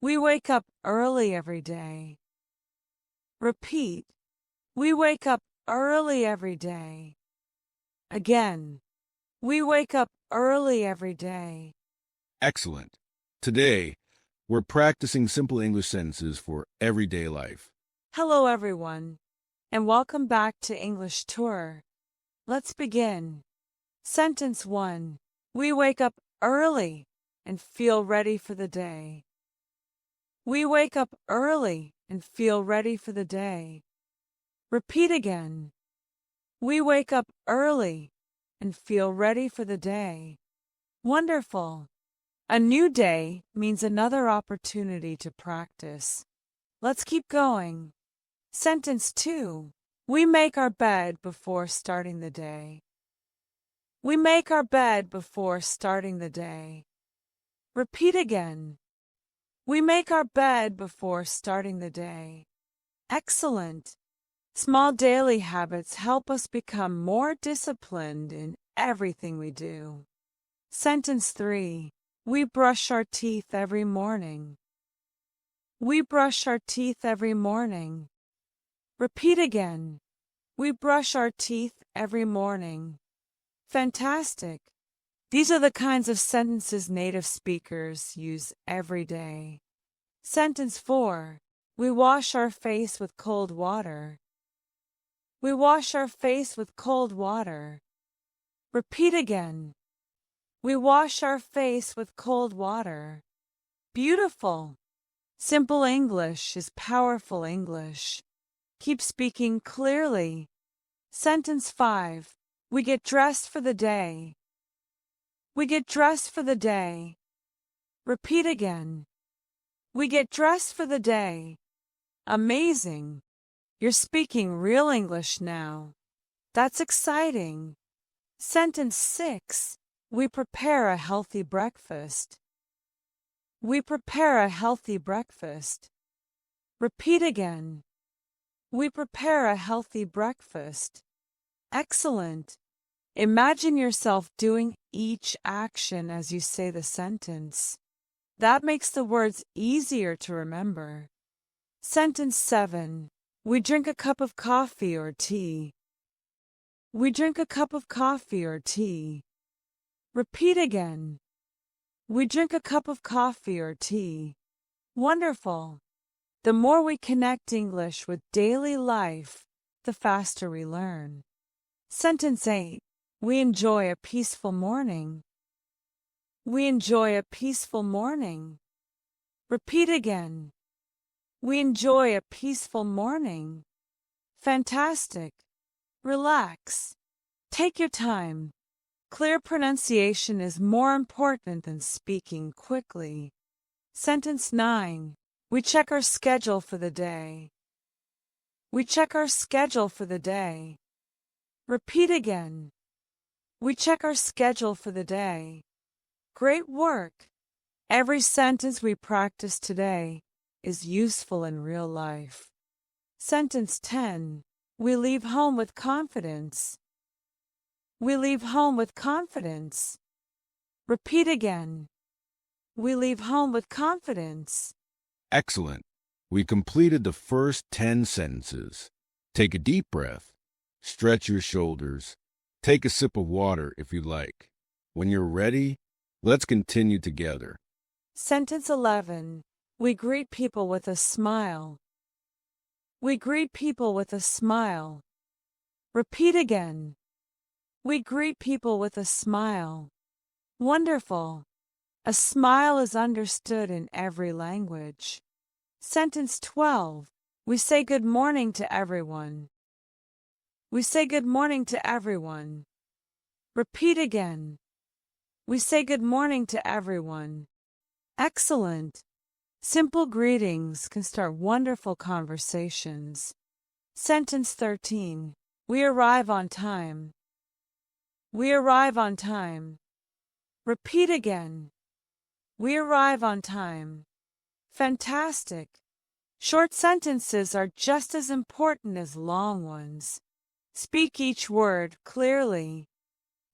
We wake up early every day. Repeat. We wake up early every day. Again. We wake up early every day. Excellent. Today, we're practicing simple English sentences for everyday life. Hello, everyone, and welcome back to English Tour. Let's begin. Sentence 1. We wake up early and feel ready for the day. We wake up early and feel ready for the day. Repeat again. We wake up early and feel ready for the day. Wonderful. A new day means another opportunity to practice. Let's keep going. Sentence 2. We make our bed before starting the day. We make our bed before starting the day. Repeat again. We make our bed before starting the day. Excellent. Small daily habits help us become more disciplined in everything we do. Sentence 3. We brush our teeth every morning. We brush our teeth every morning. Repeat again. We brush our teeth every morning. Fantastic. These are the kinds of sentences native speakers use every day. Sentence 4. We wash our face with cold water. We wash our face with cold water. Repeat again. We wash our face with cold water. Beautiful. Simple English is powerful English. Keep speaking clearly. Sentence 5. We get dressed for the day. We get dressed for the day. Repeat again. We get dressed for the day. Amazing. You're speaking real English now. That's exciting. Sentence 6. We prepare a healthy breakfast. We prepare a healthy breakfast. Repeat again. We prepare a healthy breakfast. Excellent. Imagine yourself doing each action as you say the sentence. That makes the words easier to remember. Sentence 7. We drink a cup of coffee or tea. We drink a cup of coffee or tea. Repeat again. We drink a cup of coffee or tea. Wonderful. The more we connect English with daily life, the faster we learn. Sentence 8. We enjoy a peaceful morning. We enjoy a peaceful morning. Repeat again. We enjoy a peaceful morning. Fantastic. Relax. Take your time. Clear pronunciation is more important than speaking quickly. Sentence 9. We check our schedule for the day. We check our schedule for the day. Repeat again. We check our schedule for the day. Great work. Every sentence we practice today is useful in real life. Sentence 10. We leave home with confidence. We leave home with confidence. Repeat again. We leave home with confidence. Excellent. We completed the first 10 sentences. Take a deep breath. Stretch your shoulders. Take a sip of water if you like. When you're ready, let's continue together. Sentence 11. We greet people with a smile. We greet people with a smile. Repeat again. We greet people with a smile. Wonderful. A smile is understood in every language. Sentence 12. We say good morning to everyone. We say good morning to everyone. Repeat again. We say good morning to everyone. Excellent. Simple greetings can start wonderful conversations. Sentence 13. We arrive on time. We arrive on time. Repeat again. We arrive on time. Fantastic. Short sentences are just as important as long ones. Speak each word clearly.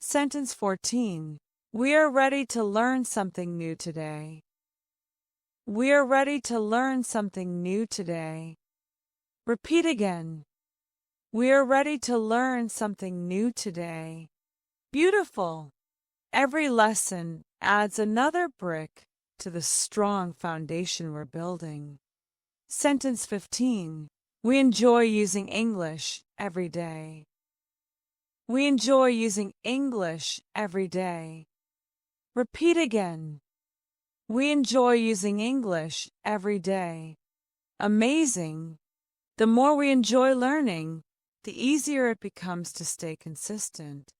Sentence 14. We are ready to learn something new today. We are ready to learn something new today. Repeat again. We are ready to learn something new today. Beautiful. Every lesson adds another brick to the strong foundation we're building. Sentence 15. We enjoy using English every day. We enjoy using English every day. Repeat again. We enjoy using English every day. Amazing. The more we enjoy learning, the easier it becomes to stay consistent.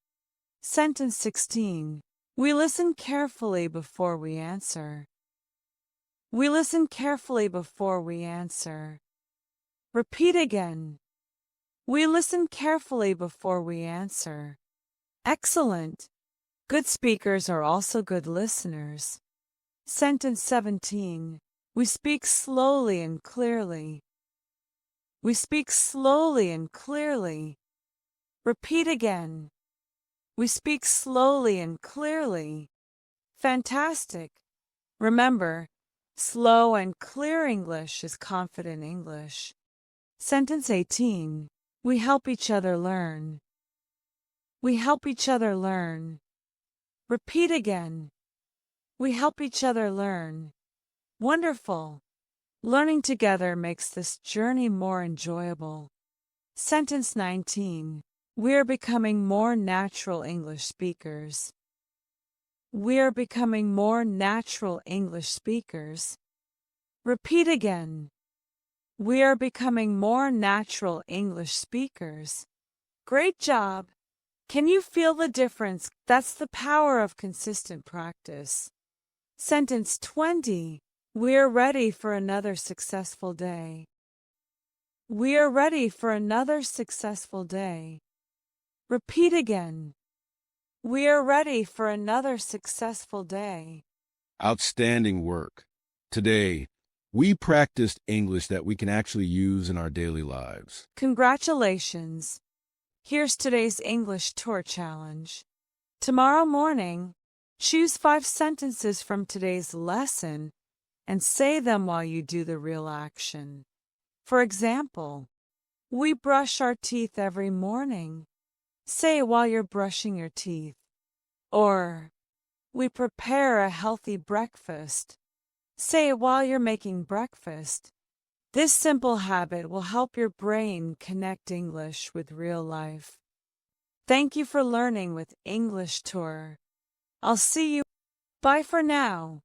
Sentence 16. We listen carefully before we answer. We listen carefully before we answer. Repeat again. We listen carefully before we answer. Excellent. Good speakers are also good listeners. Sentence 17. We speak slowly and clearly. We speak slowly and clearly. Repeat again. We speak slowly and clearly. Fantastic. Remember, slow and clear English is confident English. Sentence 18. We help each other learn. We help each other learn. Repeat again. We help each other learn. Wonderful. Learning together makes this journey more enjoyable. Sentence 19. We are becoming more natural English speakers. We are becoming more natural English speakers. Repeat again. We are becoming more natural English speakers. Great job! Can you feel the difference? That's the power of consistent practice. Sentence 20. We are ready for another successful day. We are ready for another successful day. Repeat again. We are ready for another successful day. Outstanding work. Today, we practiced English that we can actually use in our daily lives. Congratulations! Here's today's English tour challenge. Tomorrow morning, choose 5 sentences from today's lesson and say them while you do the real action. For example, we brush our teeth every morning. Say it while you're brushing your teeth. Or, we prepare a healthy breakfast. Say it while you're making breakfast. This simple habit will help your brain connect English with real life. Thank you for learning with English Tour. I'll see you. Bye for now.